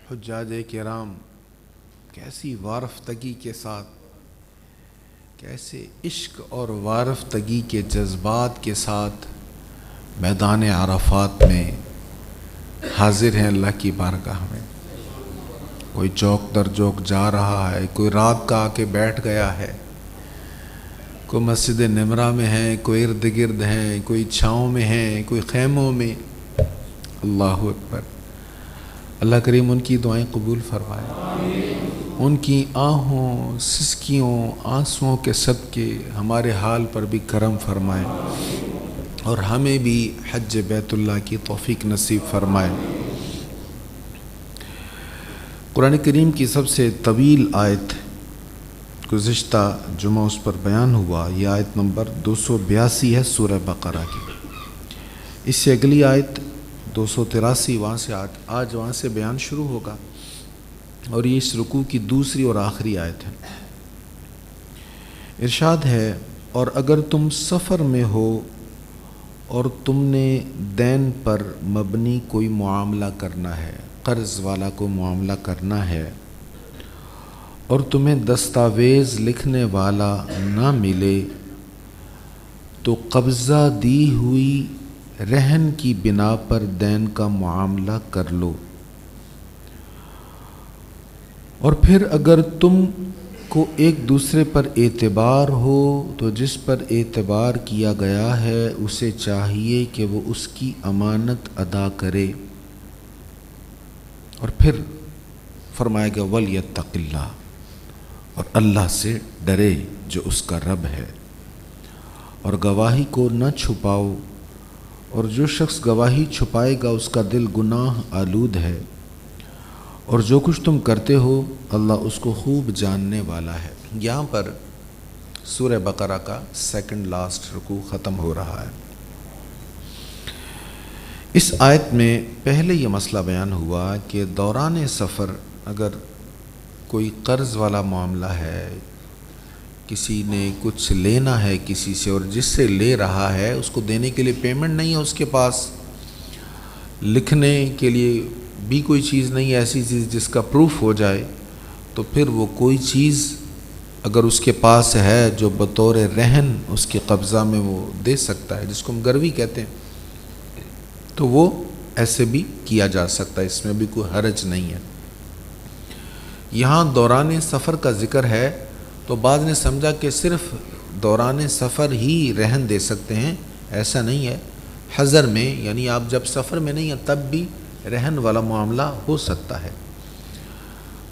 حجاج کرام کیسی وارفتگی کے ساتھ، کیسے عشق اور وارفتگی کے جذبات کے ساتھ میدان عرفات میں حاضر ہیں اللہ کی بارگاہ میں۔ کوئی چوک در چوک جا رہا ہے، کوئی رات کا آ کے بیٹھ گیا ہے، کوئی مسجد نمرہ میں ہے، کوئی ارد گرد ہیں، کوئی چھاؤں میں ہیں، کوئی خیموں میں۔ اللہ اکبر۔ اللہ کریم ان کی دعائیں قبول فرمائے، ان کی آہوں سسکیوں آنسوؤں کے صدقے ہمارے حال پر بھی کرم فرمائے اور ہمیں بھی حج بیت اللہ کی توفیق نصیب فرمائے۔ قرآن کریم کی سب سے طویل آیت گزشتہ جمعہ اس پر بیان ہوا، یہ آیت نمبر 282 ہے سورہ بقرہ کی۔ اس سے اگلی آیت 283 وہاں سے آج وہاں سے بیان شروع ہوگا، اور یہ اس رکوع کی دوسری اور آخری آیت ہے۔ ارشاد ہے، اور اگر تم سفر میں ہو اور تم نے دین پر مبنی کوئی معاملہ کرنا ہے، قرض والا کو معاملہ کرنا ہے، اور تمہیں دستاویز لکھنے والا نہ ملے تو قبضہ دی ہوئی رہن کی بنا پر دین کا معاملہ کر لو، اور پھر اگر تم کو ایک دوسرے پر اعتبار ہو تو جس پر اعتبار کیا گیا ہے اسے چاہیے کہ وہ اس کی امانت ادا کرے، اور پھر فرمائے گا وَلْيَتَّقِ اللَّهَ، اور اللہ سے ڈرے جو اس کا رب ہے، اور گواہی کو نہ چھپاؤ، اور جو شخص گواہی چھپائے گا اس کا دل گناہ آلود ہے، اور جو کچھ تم کرتے ہو اللہ اس کو خوب جاننے والا ہے۔ یہاں پر سورہ بقرہ کا سیکنڈ لاسٹ رکوع ختم ہو رہا ہے۔ اس آیت میں پہلے یہ مسئلہ بیان ہوا کہ دوران سفر اگر کوئی قرض والا معاملہ ہے، کسی نے کچھ لینا ہے کسی سے، اور جس سے لے رہا ہے اس کو دینے کے لیے پیمنٹ نہیں ہے اس کے پاس، لکھنے کے لیے بھی کوئی چیز نہیں ہے ایسی چیز جس کا پروف ہو جائے، تو پھر وہ کوئی چیز اگر اس کے پاس ہے جو بطور رہن اس کے قبضہ میں وہ دے سکتا ہے، جس کو ہم گروی کہتے ہیں، تو وہ ایسے بھی کیا جا سکتا ہے، اس میں بھی کوئی حرج نہیں ہے۔ یہاں دوران سفر کا ذکر ہے تو بعض نے سمجھا کہ صرف دوران سفر ہی رہن دے سکتے ہیں، ایسا نہیں ہے۔ حضر میں یعنی آپ جب سفر میں نہیں ہیں تب بھی رہن والا معاملہ ہو سکتا ہے۔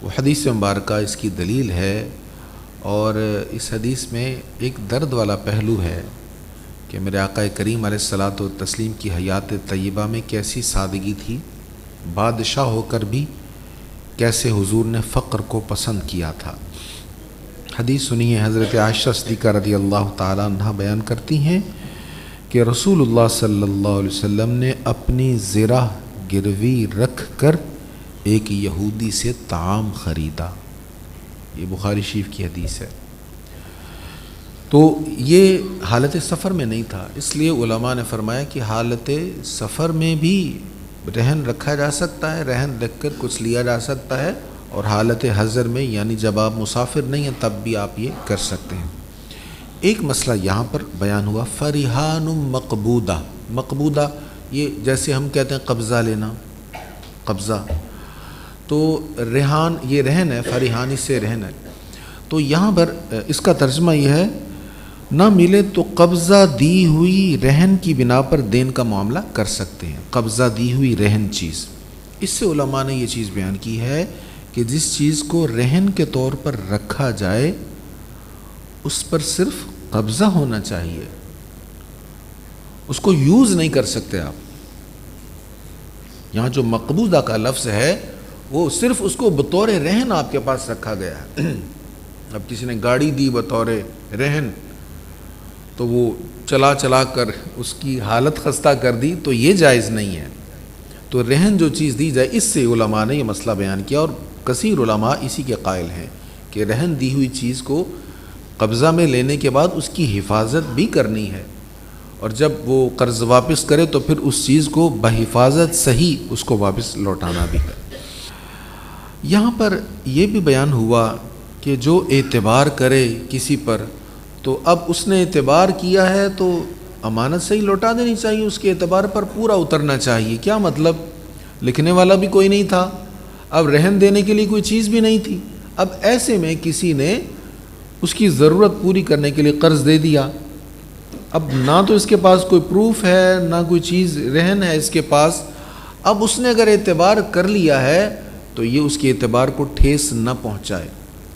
وہ حدیث مبارکہ اس کی دلیل ہے، اور اس حدیث میں ایک درد والا پہلو ہے کہ میرے آقا کریم علیہ الصلاۃ والتسلیم کی حیات طیبہ میں کیسی سادگی تھی، بادشاہ ہو کر بھی کیسے حضور نے فقر کو پسند کیا تھا۔ حدیث سنیے، حضرت عائشہ صدیقہ رضی اللہ تعالیٰ عنہ بیان کرتی ہیں کہ رسول اللہ صلی اللہ علیہ وسلم نے اپنی زرہ گروی رکھ کر ایک یہودی سے طعام خریدا۔ یہ بخاری شریف کی حدیث ہے۔ تو یہ حالت سفر میں نہیں تھا، اس لیے علماء نے فرمایا کہ حالت سفر میں بھی رہن رکھا جا سکتا ہے، رہن رکھ کر کچھ لیا جا سکتا ہے، اور حالت حضر میں یعنی جب آپ مسافر نہیں ہیں تب بھی آپ یہ کر سکتے ہیں۔ ایک مسئلہ یہاں پر بیان ہوا، فرحان مقبودہ۔ مقبودہ یہ جیسے ہم کہتے ہیں قبضہ لینا، قبضہ، تو ریحان یہ رہن ہے، فرحانی سے رہن ہے، تو یہاں پر اس کا ترجمہ یہ ہے نہ ملے تو قبضہ دی ہوئی رہن کی بنا پر دین کا معاملہ کر سکتے ہیں۔ قبضہ دی ہوئی رہن چیز، اس سے علماء نے یہ چیز بیان کی ہے کہ جس چیز کو رہن کے طور پر رکھا جائے اس پر صرف قبضہ ہونا چاہیے، اس کو یوز نہیں کر سکتے آپ۔ یہاں جو مقبوضہ کا لفظ ہے وہ صرف اس کو بطور رہن آپ کے پاس رکھا گیا ہے۔ اب کسی نے گاڑی دی بطور رہن تو وہ چلا چلا کر اس کی حالت خستہ کر دی، تو یہ جائز نہیں ہے۔ تو رہن جو چیز دی جائے، اس سے علماء نے یہ مسئلہ بیان کیا، اور کثیر علماء اسی کے قائل ہیں کہ رہن دی ہوئی چیز کو قبضہ میں لینے کے بعد اس کی حفاظت بھی کرنی ہے، اور جب وہ قرض واپس کرے تو پھر اس چیز کو بحفاظت صحیح اس کو واپس لوٹانا بھی ہے۔ یہاں پر یہ بھی بیان ہوا کہ جو اعتبار کرے کسی پر تو اب اس نے اعتبار کیا ہے تو امانت سے ہی لوٹا دینی چاہیے، اس کے اعتبار پر پورا اترنا چاہیے۔ کیا مطلب؟ لکھنے والا بھی کوئی نہیں تھا، اب رہن دینے کے لیے کوئی چیز بھی نہیں تھی، اب ایسے میں کسی نے اس کی ضرورت پوری کرنے کے لیے قرض دے دیا، اب نہ تو اس کے پاس کوئی پروف ہے نہ کوئی چیز رہن ہے اس کے پاس، اب اس نے اگر اعتبار کر لیا ہے تو یہ اس کے اعتبار کو ٹھیس نہ پہنچائے،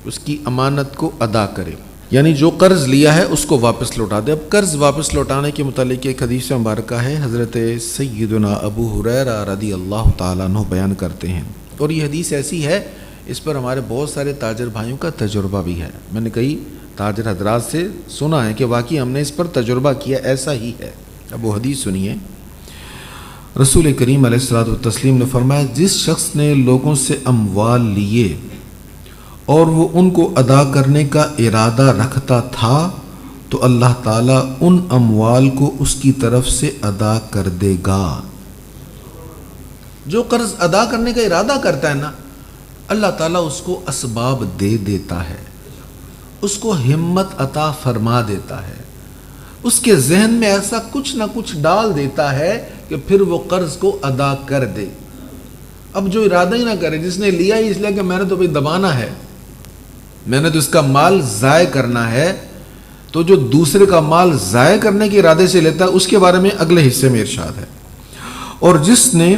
اس کی امانت کو ادا کرے، یعنی جو قرض لیا ہے اس کو واپس لوٹا دے۔ اب قرض واپس لوٹانے کے متعلق ایک حدیث مبارکہ ہے، حضرت سیدنا ابو ہریرہ رضی اللہ تعالیٰ عنہ بیان کرتے ہیں، اور یہ حدیث ایسی ہے اس پر ہمارے بہت سارے تاجر بھائیوں کا تجربہ بھی ہے، میں نے کئی تاجر حضرات سے سنا ہے کہ واقعی ہم نے اس پر تجربہ کیا، ایسا ہی ہے۔ اب وہ حدیث سنیے، رسول کریم علیہ الصلوۃ والتسلیم نے فرمایا، جس شخص نے لوگوں سے اموال لیے اور وہ ان کو ادا کرنے کا ارادہ رکھتا تھا تو اللہ تعالیٰ ان اموال کو اس کی طرف سے ادا کر دے گا۔ جو قرض ادا کرنے کا ارادہ کرتا ہے نا، اللہ تعالیٰ اس کو اسباب دے دیتا ہے، اس کو ہمت عطا فرما دیتا ہے، اس کے ذہن میں ایسا کچھ نہ کچھ ڈال دیتا ہے کہ پھر وہ قرض کو ادا کر دے۔ اب جو ارادہ ہی نہ کرے، جس نے لیا ہی اس لیے کہ میں نے تو بھائی دبانا ہے، میں نے تو اس کا مال ضائع کرنا ہے، تو جو دوسرے کا مال ضائع کرنے کے ارادے سے لیتا ہے اس کے بارے میں اگلے حصے میں ارشاد ہے۔ اور جس نے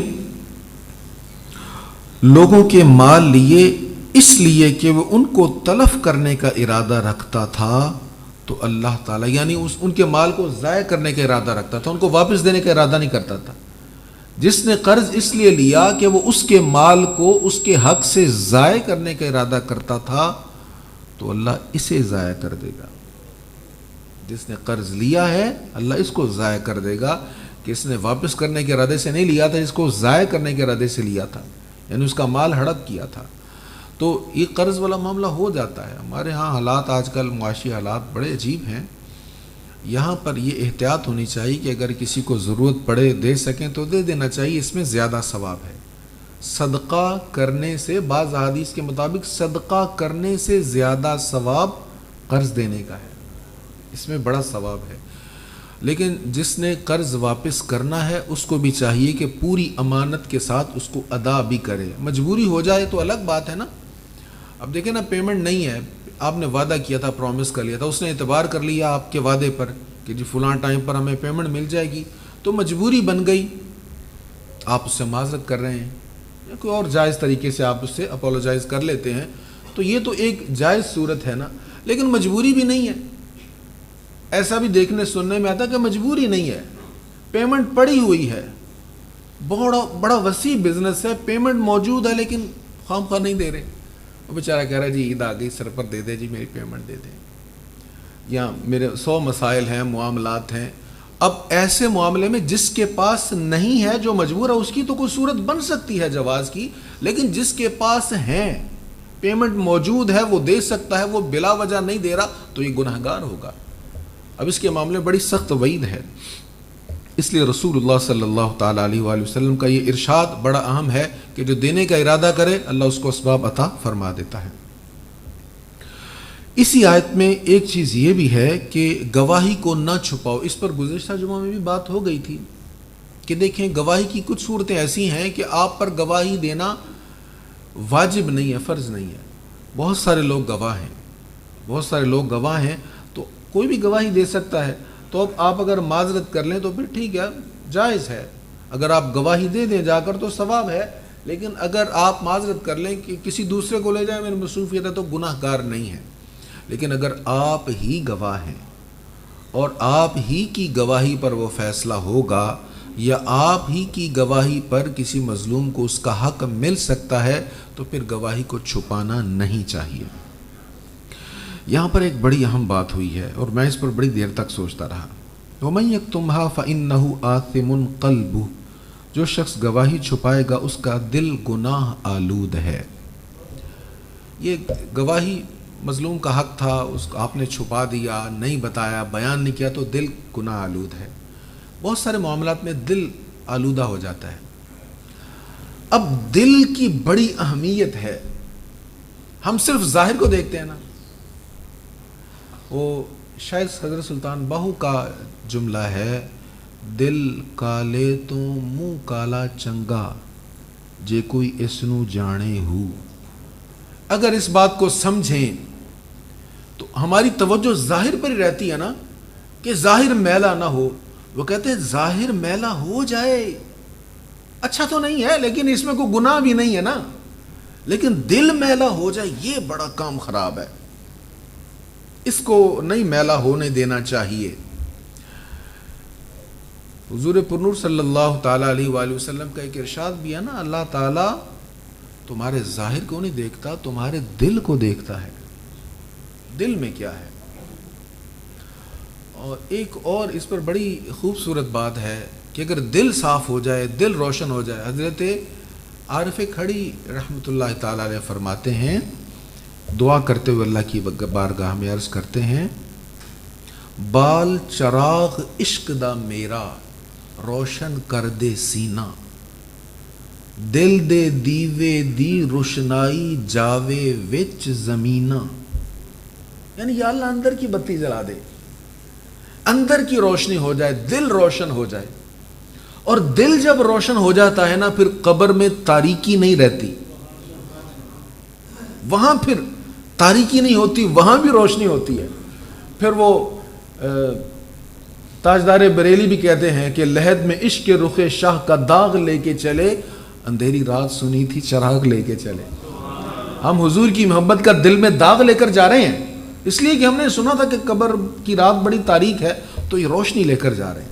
لوگوں کے مال لیے اس لیے کہ وہ ان کو تلف کرنے کا ارادہ رکھتا تھا تو اللہ تعالیٰ، یعنی ان کے مال کو ضائع کرنے کا ارادہ رکھتا تھا، ان کو واپس دینے کا ارادہ نہیں کرتا تھا، جس نے قرض اس لیے لیا کہ وہ اس کے مال کو اس کے حق سے ضائع کرنے کا ارادہ کرتا تھا تو اللہ اسے ضائع کر دے گا۔ جس نے قرض لیا ہے اللہ اس کو ضائع کر دے گا کہ اس نے واپس کرنے کے ارادے سے نہیں لیا تھا، اس کو ضائع کرنے کے ارادے سے لیا تھا، یعنی اس کا مال ہڑپ کیا تھا۔ تو یہ قرض والا معاملہ ہو جاتا ہے۔ ہمارے ہاں حالات آج کل معاشی حالات بڑے عجیب ہیں، یہاں پر یہ احتیاط ہونی چاہیے کہ اگر کسی کو ضرورت پڑے دے سکیں تو دے دینا چاہیے، اس میں زیادہ ثواب ہے۔ صدقہ کرنے سے، بعض احادیث کے مطابق صدقہ کرنے سے زیادہ ثواب قرض دینے کا ہے، اس میں بڑا ثواب ہے۔ لیکن جس نے قرض واپس کرنا ہے اس کو بھی چاہیے کہ پوری امانت کے ساتھ اس کو ادا بھی کرے۔ مجبوری ہو جائے تو الگ بات ہے نا، اب دیکھیں نا، پیمنٹ نہیں ہے، آپ نے وعدہ کیا تھا، پرومس کر لیا تھا، اس نے اعتبار کر لیا آپ کے وعدے پر کہ جی فلاں ٹائم پر ہمیں پیمنٹ مل جائے گی، تو مجبوری بن گئی، آپ اس سے معذرت کر رہے ہیں یا کوئی اور جائز طریقے سے آپ اس سے اپولوجائز کر لیتے ہیں، تو یہ تو ایک جائز صورت ہے نا، لیکن مجبوری بھی نہیں ہے۔ ایسا بھی دیکھنے سننے میں آتا کہ مجبوری نہیں ہے، پیمنٹ پڑی ہوئی ہے، بڑا وسیع بزنس ہے، پیمنٹ موجود ہے لیکن خام خواہ نہیں دے رہے، وہ بیچارہ کہہ رہا ہے جی عید آ گئی، سر پر دے دے جی، میری پیمنٹ دے دیں، یا میرے 100 مسائل ہیں، معاملات ہیں۔ اب ایسے معاملے میں جس کے پاس نہیں ہے، جو مجبور ہے، اس کی تو کوئی صورت بن سکتی ہے جواز کی، لیکن جس کے پاس ہیں، پیمنٹ موجود ہے، وہ دے سکتا ہے، وہ بلا وجہ نہیں دے رہا تو یہ گنہگار ہوگا۔ اب اس کے معاملے میں بڑی سخت وعید ہے، اس لیے رسول اللہ صلی اللہ تعالیٰ علیہ وآلہ وسلم کا یہ ارشاد بڑا اہم ہے کہ جو دینے کا ارادہ کرے اللہ اس کو اسباب عطا فرما دیتا ہے۔ اسی آیت میں ایک چیز یہ بھی ہے کہ گواہی کو نہ چھپاؤ، اس پر گزشتہ جمعہ میں بھی بات ہو گئی تھی کہ دیکھیں گواہی کی کچھ صورتیں ایسی ہیں کہ آپ پر گواہی دینا واجب نہیں ہے، فرض نہیں ہے، بہت سارے لوگ گواہ ہیں، تو کوئی بھی گواہی دے سکتا ہے، تو اب آپ اگر معذرت کر لیں تو پھر ٹھیک ہے، جائز ہے، اگر آپ گواہی دے دیں جا کر تو ثواب ہے، لیکن اگر آپ معذرت کر لیں کہ کسی دوسرے کو لے جائیں، میری مصروفیت ہے، تو گناہ گار نہیں ہے۔ لیکن اگر آپ ہی گواہ ہیں اور آپ ہی کی گواہی پر وہ فیصلہ ہوگا یا آپ ہی کی گواہی پر کسی مظلوم کو اس کا حق مل سکتا ہے تو پھر گواہی کو چھپانا نہیں چاہیے۔ یہاں پر ایک بڑی اہم بات ہوئی ہے اور میں اس پر بڑی دیر تک سوچتا رہا، وَمَن يَكْتُمْهَا فَإِنَّهُ آثِمٌ قَلْبُهُ، جو شخص گواہی چھپائے گا اس کا دل گناہ آلود ہے۔ یہ گواہی مظلوم کا حق تھا، اس کو آپ نے چھپا دیا، نہیں بتایا، بیان نہیں کیا، تو دل گناہ آلود ہے۔ بہت سارے معاملات میں دل آلودہ ہو جاتا ہے۔ اب دل کی بڑی اہمیت ہے ہم صرف ظاہر کو دیکھتے ہیں نا. وہ شاید حضرت سلطان باہو کا جملہ ہے, دل کالے تو منہ کالا چنگا جے کوئی اسنو جانے ہو. اگر اس بات کو سمجھیں تو ہماری توجہ ظاہر پر ہی رہتی ہے نا, کہ ظاہر میلا نہ ہو. وہ کہتے ہیں ظاہر میلا ہو جائے اچھا تو نہیں ہے, لیکن اس میں کوئی گناہ بھی نہیں ہے نا, لیکن دل میلا ہو جائے یہ بڑا کام خراب ہے, اس کو نہیں میلا ہونے دینا چاہیے. حضور پرنور صلی اللہ تعالیٰ علیہ وآلہ وسلم کا ایک ارشاد بھی ہے نا, اللہ تعالیٰ تمہارے ظاہر کو نہیں دیکھتا, تمہارے دل کو دیکھتا ہے, دل میں کیا ہے. اور ایک اور اس پر بڑی خوبصورت بات ہے کہ اگر دل صاف ہو جائے, دل روشن ہو جائے. حضرت عارف کھڑی رحمۃ اللہ تعالیٰ علیہ فرماتے ہیں, دعا کرتے ہوئے اللہ کی بارگاہ میں عرض کرتے ہیں, بال چراغ عشق دا میرا روشن کر دے سینہ, دل دے دیوے دی روشنائی جاوے وچ زمینہ. یعنی یا اللہ اندر کی بتی جلا دے, اندر کی روشنی ہو جائے, دل روشن ہو جائے. اور دل جب روشن ہو جاتا ہے نا, پھر قبر میں تاریکی نہیں رہتی, وہاں پھر تاریکی نہیں ہوتی, وہاں بھی روشنی ہوتی ہے. پھر وہ تاجدار بریلی بھی کہتے ہیں کہ لحد میں عشق کے رخ شاہ کا داغ لے کے چلے, اندھیری رات سنی تھی چراغ لے کے چلے. ہم حضور کی محبت کا دل میں داغ لے کر جا رہے ہیں, اس لیے کہ ہم نے سنا تھا کہ قبر کی رات بڑی تاریک ہے, تو یہ روشنی لے کر جا رہے ہیں.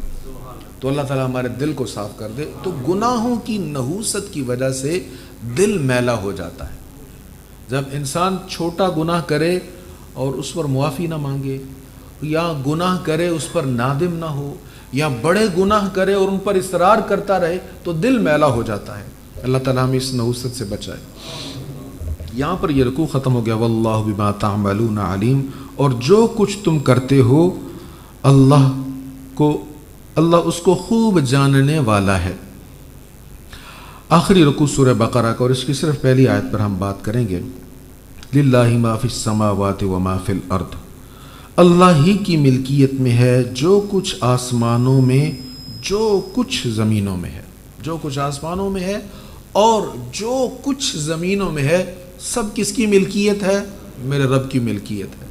تو اللہ تعالیٰ ہمارے دل کو صاف کر دے. تو گناہوں کی نحوست کی وجہ سے دل میلا ہو جاتا ہے. جب انسان چھوٹا گناہ کرے اور اس پر معافی نہ مانگے, یا گناہ کرے اس پر نادم نہ ہو, یا بڑے گناہ کرے اور ان پر اصرار کرتا رہے, تو دل میلا ہو جاتا ہے. اللہ تعالیٰ ہمیں اس نحوست سے بچائے. یہاں پر یہ رکوع ختم ہو گیا. واللہ بما تعملون علیم, اور جو کچھ تم کرتے ہو اللہ اس کو خوب جاننے والا ہے. آخری رکوع سورہ بقرہ کا, اور اس کی صرف پہلی آیت پر ہم بات کریں گے. للہ ما فی السماوات و ما فی الارض, اللہ ہی کی ملکیت میں ہے جو کچھ آسمانوں میں, جو کچھ زمینوں میں ہے. جو کچھ آسمانوں میں ہے اور جو کچھ زمینوں میں ہے, سب کس کی ملکیت ہے؟ میرے رب کی ملکیت ہے.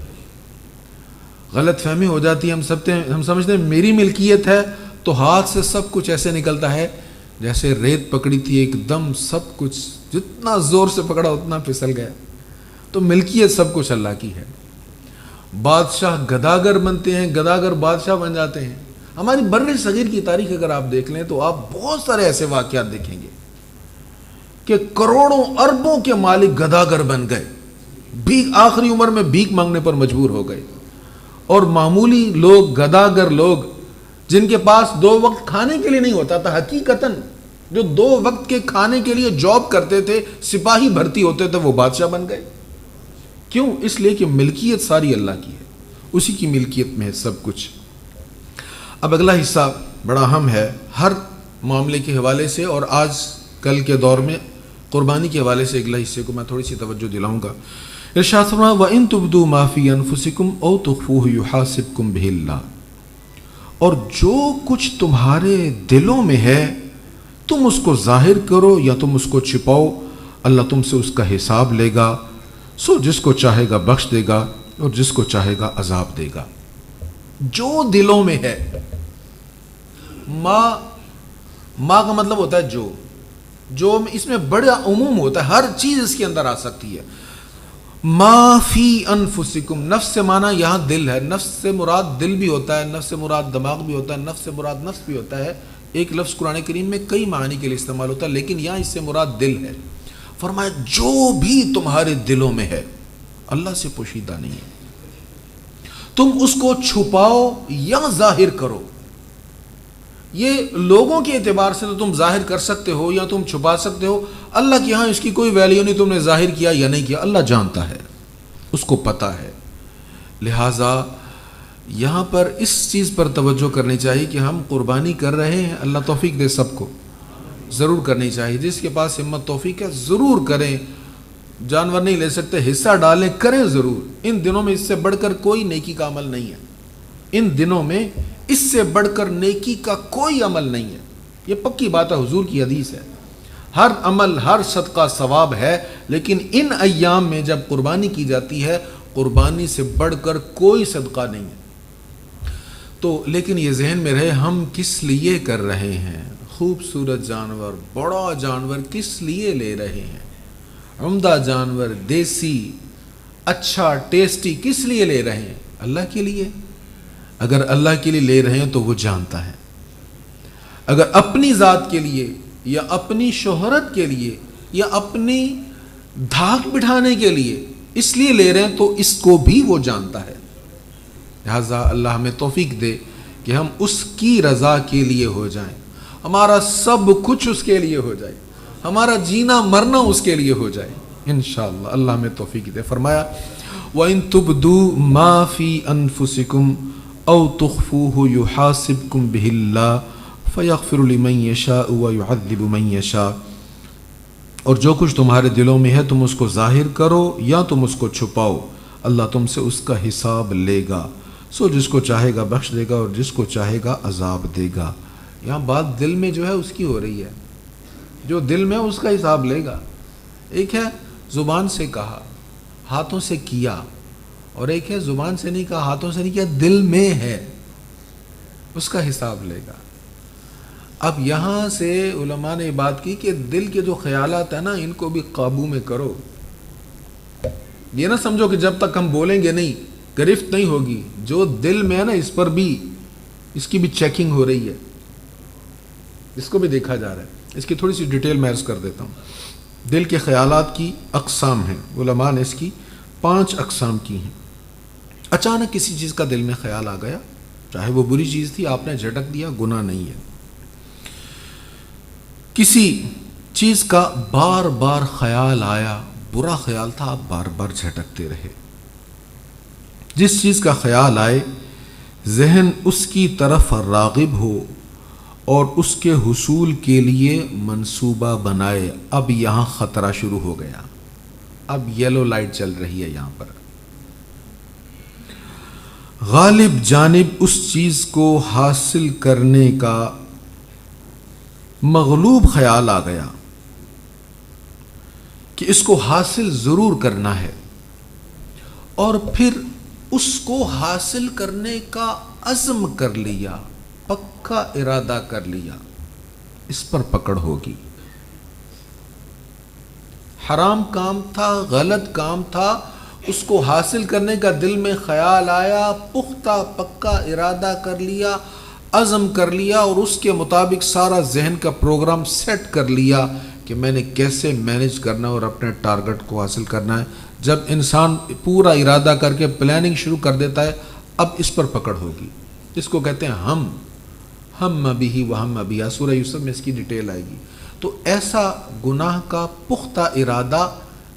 غلط فہمی ہو جاتی ہے, ہم سمجھتے ہیں میری ملکیت ہے تو ہاتھ سے سب کچھ ایسے نکلتا ہے جیسے ریت پکڑی تھی ایک دم سب کچھ جتنا زور سے پکڑا اتنا پھسل گیا. تو ملکیت سب کچھ اللہ کی ہے. بادشاہ گداگر بنتے ہیں, گداگر بادشاہ بن جاتے ہیں. ہماری بر صغیر کی تاریخ اگر آپ دیکھ لیں تو آپ بہت سارے ایسے واقعات دیکھیں گے کہ کروڑوں اربوں کے مالک گداگر بن گئے, آخری عمر میں بھیک مانگنے پر مجبور ہو گئے. اور معمولی لوگ, گداگر لوگ جن کے پاس 2 وقت کھانے کے لیے نہیں ہوتا تھا, حقیقتاً جو 2 وقت کے کھانے کے لیے جاب کرتے تھے, سپاہی بھرتی ہوتے تھے, وہ بادشاہ بن گئے. کیوں؟ اس لیے کہ ملکیت ساری اللہ کی ہے, اسی کی ملکیت میں ہے سب کچھ. اب اگلا حصہ بڑا اہم ہے ہر معاملے کے حوالے سے, اور آج کل کے دور میں قربانی کے حوالے سے اگلا حصے کو میں تھوڑی سی توجہ دلاؤں گا. ارشاد فرمایا وَإِن تُبْدُوا مَا فِي أَنفُسِكُمْ أَوْ تُخْفُوهُ يُحَاسِبْكُم بِهِ اللَّهُ, اور جو کچھ تمہارے دلوں میں ہے تم اس کو ظاہر کرو یا تم اس کو چھپاؤ, اللہ تم سے اس کا حساب لے گا. سو جس کو چاہے گا بخش دے گا اور جس کو چاہے گا عذاب دے گا. جو دلوں میں ہے, ما کا مطلب ہوتا ہے جو اس میں بڑا عموم ہوتا ہے, ہر چیز اس کے اندر آ سکتی ہے. ما فی انفسکم, نفس سے معنی یہاں دل ہے. نفس سے مراد دل بھی ہوتا ہے, نفس سے مراد دماغ بھی ہوتا ہے, نفس سے مراد نفس بھی ہوتا ہے. ایک لفظ قرآن کریم میں کئی معنی کے لیے استعمال ہوتا ہے, لیکن یہاں اس سے مراد دل ہے. فرمایا جو بھی تمہارے دلوں میں ہے اللہ سے پوشیدہ نہیں ہے, تم اس کو چھپاؤ یا ظاہر کرو. یہ لوگوں کے اعتبار سے تو تم ظاہر کر سکتے ہو یا تم چھپا سکتے ہو, اللہ کے ہاں اس کی کوئی ویلیو نہیں, تم نے ظاہر کیا یا نہیں کیا, اللہ جانتا ہے, اس کو پتہ ہے. لہٰذا یہاں پر اس چیز پر توجہ کرنی چاہیے کہ ہم قربانی کر رہے ہیں, اللہ توفیق دے, سب کو ضرور کرنی چاہیے. جس کے پاس ہمت توفیق ہے ضرور کریں, جانور نہیں لے سکتے، حصہ ڈالیں، کریں ضرور. ان دنوں میں اس سے بڑھ کر کوئی نیکی کا عمل نہیں ہے. ان دنوں میں اس سے بڑھ کر نیکی کا کوئی عمل نہیں ہے. یہ پکی بات ہے، حضور کی حدیث ہے. ہر عمل، ہر صدقہ ثواب ہے، لیکن ان ایام میں جب قربانی کی جاتی ہے، قربانی سے بڑھ کر کوئی صدقہ نہیں ہے. تو لیکن یہ ذہن میں رہے ہم کس لیے کر رہے ہیں. خوبصورت جانور، بڑا جانور کس لیے لے رہے ہیں. عمدہ جانور، دیسی، اچھا، ٹیسٹی کس لیے لے رہے ہیں. اللہ کے لیے. اگر اللہ کے لیے لے رہے ہیں تو وہ جانتا ہے. اگر اپنی ذات کے لیے یا اپنی شہرت کے لیے یا اپنی دھاک بٹھانے کے لیے اس لیے لے رہے ہیں تو اس کو بھی وہ جانتا ہے. لہٰذا اللہ ہمیں توفیق دے کہ ہم اس کی رضا کے لیے ہو جائیں، ہمارا سب کچھ اس کے لیے ہو جائے، ہمارا جینا مرنا اس کے لیے ہو جائے انشاءاللہ. اللہ ہمیں توفیق دے. فرمایا وَإِن تُبْدُوا مَا فِي أَنفُسِكُمْ أَوْ تُخْفُوهُ يُحَاسِبْكُمْ بِهِ اللَّهُ فَيَغْفِرُ لِمَن يَشَاءُ وَيُعَذِّبُ مَن يَشَاءُ. اور جو کچھ تمہارے دلوں میں ہے تم اس کو ظاہر کرو یا تم اس کو چھپاؤ، اللہ تم سے اس کا حساب لے گا. سو جس کو چاہے گا بخش دے گا اور جس کو چاہے گا عذاب دے گا. یہاں بات دل میں جو ہے اس کی ہو رہی ہے. جو دل میں اس کا حساب لے گا. ایک ہے زبان سے کہا، ہاتھوں سے کیا، اور ایک ہے زبان سے نہیں کہا، ہاتھوں سے نہیں کیا، دل میں ہے، اس کا حساب لے گا. اب یہاں سے علماء نے بات کی کہ دل کے جو خیالات ہیں نا ان کو بھی قابو میں کرو. یہ نہ سمجھو کہ جب تک ہم بولیں گے نہیں گرفت نہیں ہوگی. جو دل میں ہے نا اس پر بھی، اس کی بھی چیکنگ ہو رہی ہے، اس کو بھی دیکھا جا رہا ہے. اس کی تھوڑی سی ڈیٹیل میں عرض کر دیتا ہوں. دل کے خیالات کی اقسام ہیں. علماء نے اس کی 5 اقسام کی ہیں. اچانک کسی چیز کا دل میں خیال آ گیا، چاہے وہ بری چیز تھی، آپ نے جھٹک دیا، گناہ نہیں ہے. کسی چیز کا بار بار خیال آیا، برا خیال تھا، آپ بار بار جھٹکتے رہے. جس چیز کا خیال آئے ذہن اس کی طرف راغب ہو اور اس کے حصول کے لیے منصوبہ بنائے. اب یہاں خطرہ شروع ہو گیا. اب یلو لائٹ چل رہی ہے یہاں پر. غالب جانب اس چیز کو حاصل کرنے کا مغلوب خیال آ گیا کہ اس کو حاصل ضرور کرنا ہے، اور پھر اس کو حاصل کرنے کا عزم کر لیا، پکا ارادہ کر لیا، اس پر پکڑ ہوگی. حرام کام تھا، غلط کام تھا، اس کو حاصل کرنے کا دل میں خیال آیا، پختہ پکا ارادہ کر لیا، عزم کر لیا، اور اس کے مطابق سارا ذہن کا پروگرام سیٹ کر لیا کہ میں نے کیسے مینیج کرنا ہے اور اپنے ٹارگٹ کو حاصل کرنا ہے. جب انسان پورا ارادہ کر کے پلاننگ شروع کر دیتا ہے اب اس پر پکڑ ہوگی. اس کو کہتے ہیں ہم بھی وہم بھی. سورہ یوسف میں اس کی ڈیٹیل آئے گی. تو ایسا گناہ کا پختہ ارادہ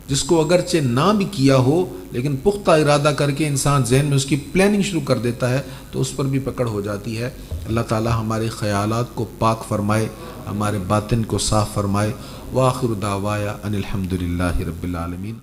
جس کو اگرچہ نہ بھی کیا ہو لیکن پختہ ارادہ کر کے انسان ذہن میں اس کی پلاننگ شروع کر دیتا ہے تو اس پر بھی پکڑ ہو جاتی ہے. اللہ تعالی ہمارے خیالات کو پاک فرمائے، ہمارے باطن کو صاف فرمائے. وآخر دعوایا ان الحمد للہ رب العالمین.